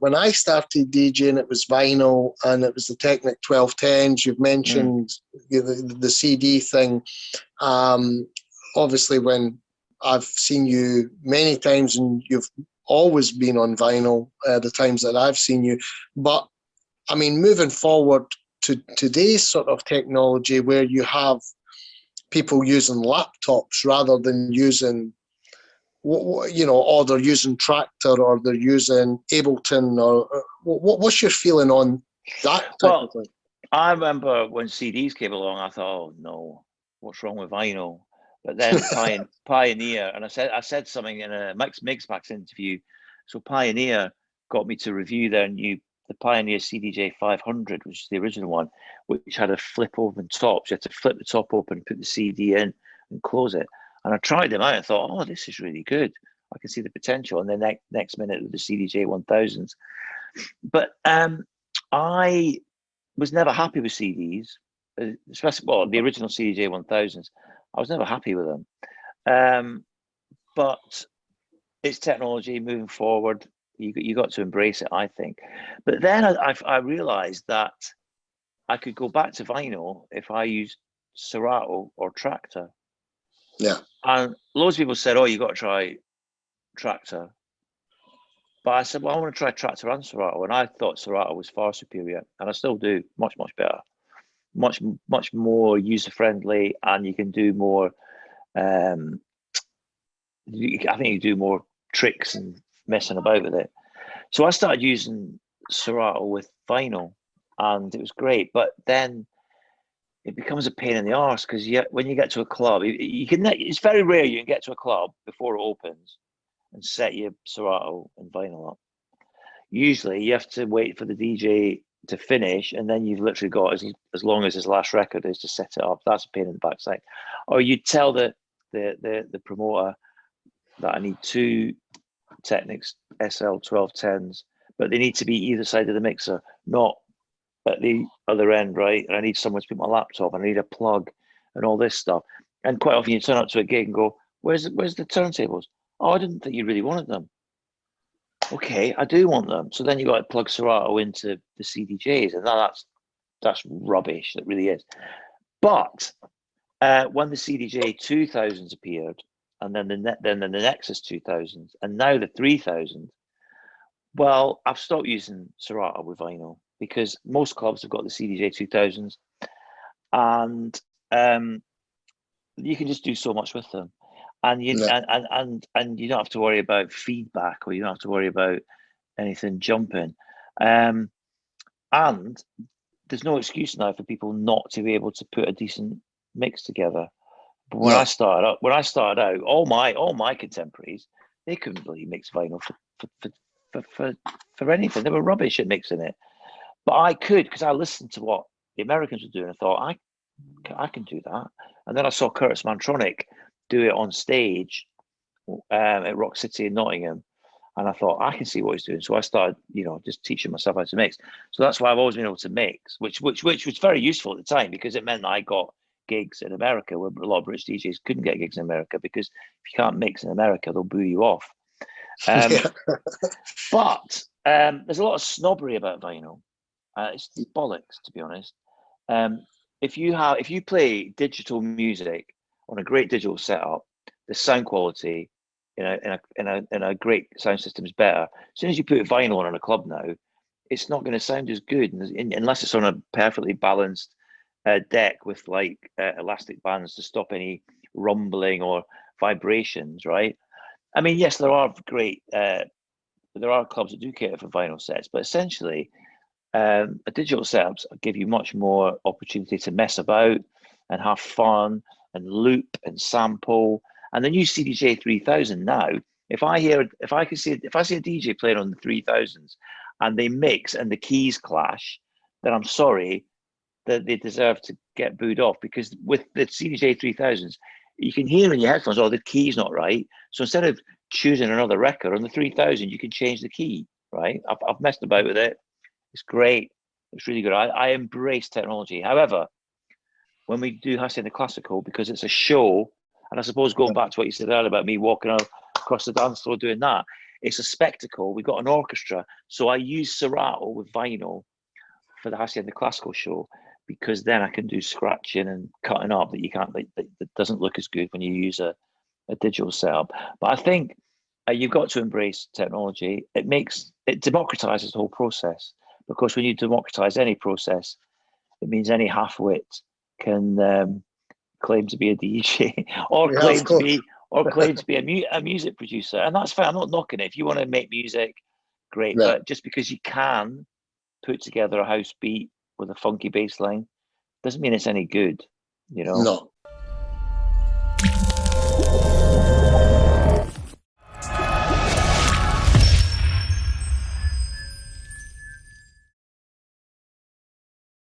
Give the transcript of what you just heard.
when I started DJing, it was vinyl and it was the Technic 1210s. You've mentioned the CD thing. Obviously, when I've seen you many times and you've always been on vinyl the times that I've seen you. But, I mean, moving forward to today's sort of technology where you have people using laptops rather than using, you know, or they're using Tractor or they're using Ableton, or what's your feeling on that type of thing? I remember when CDs came along, I thought, oh no, what's wrong with vinyl? But then Pioneer, and I said something in a Mixpacks interview. So Pioneer got me to review the Pioneer CDJ 500, which is the original one, which had a flip open top. So you had to flip the top open, put the CD in, and close it. And I tried them out and thought, oh, this is really good. I can see the potential. And then next minute with the CDJ 1000s. But I was never happy with CDs, especially the original CDJ 1000s. I was never happy with them. But it's technology moving forward. You got to embrace it, I think. But then I realized that I could go back to vinyl if I used Serato or Tractor. Yeah. And loads of people said, oh, you got to try Tractor. But I said, well, I want to try Tractor and Serato. And I thought Serato was far superior. And I still do. Much, much better. Much, much more user-friendly. And you can do more, I think you do more tricks and messing about with it. So I started using Serato with vinyl. And it was great. But then it becomes a pain in the arse because when you get to a club, it's very rare you can get to a club before it opens and set your Serato and vinyl up. Usually you have to wait for the DJ to finish, and then you've literally got as long as his last record is to set it up. That's a pain in the backside. Or you tell the promoter that I need 2 Technics SL 1210s, but they need to be either side of the mixer, not at the other end, right? And I need somewhere to put my laptop, and I need a plug and all this stuff. And quite often you turn up to a gig and go, where's the turntables? Oh, I didn't think you really wanted them. Okay, I do want them. So then you got to plug Serato into the CDJs, and that's rubbish. That really is. But when the CDJ 2000s appeared, and then the Nexus 2000s, and now the 3000, well, I've stopped using Serato with vinyl because most clubs have got the CDJ 2000s, and you can just do so much with them. And you and you don't have to worry about feedback, or you don't have to worry about anything jumping. And there's no excuse now for people not to be able to put a decent mix together. But when I started out, all my contemporaries, they couldn't really mix vinyl for anything. They were rubbish at mixing it. But I could, because I listened to what the Americans were doing. I thought I can do that. And then I saw Curtis Mantronic do it on stage at Rock City in Nottingham, and I thought I can see what he's doing. So I started, just teaching myself how to mix. So that's why I've always been able to mix, which was very useful at the time, because it meant that I got gigs in America where a lot of British DJs couldn't get gigs in America, because if you can't mix in America, they'll boo you off. But there's a lot of snobbery about vinyl. It's bollocks, to be honest. If you play digital music on a great digital setup, the sound quality in a great sound system is better. As soon as you put vinyl on in a club now, it's not going to sound as good unless it's on a perfectly balanced deck with elastic bands to stop any rumbling or vibrations, right? I mean, yes, there are clubs that do cater for vinyl sets, but essentially a digital setups give you much more opportunity to mess about and have fun and loop and sample. And the new CDJ 3000 now, if I see a DJ playing on the 3000s and they mix and the keys clash, then I'm sorry that they deserve to get booed off, because with the CDJ 3000s, you can hear in your headphones, the key's not right. So instead of choosing another record on the 3000, you can change the key, right? I've messed about with it. It's great. It's really good. I embrace technology. However, when we do Hacienda Classical, because it's a show, and I suppose going back to what you said earlier about me walking across the dance floor doing that, it's a spectacle. We've got an orchestra. So I use Serato with vinyl for the Hacienda Classical Show, because then I can do scratching and cutting up that you can't, that doesn't look as good when you use a digital setup. But I think you've got to embrace technology. It democratizes the whole process, because when you democratize any process, it means any half-wit can claim to be a DJ or claim to be a music producer, and that's fine. I'm not knocking it. If you want to make music, great. Yeah. But just because you can put together a house beat with a funky bass line doesn't mean it's any good, you know. No,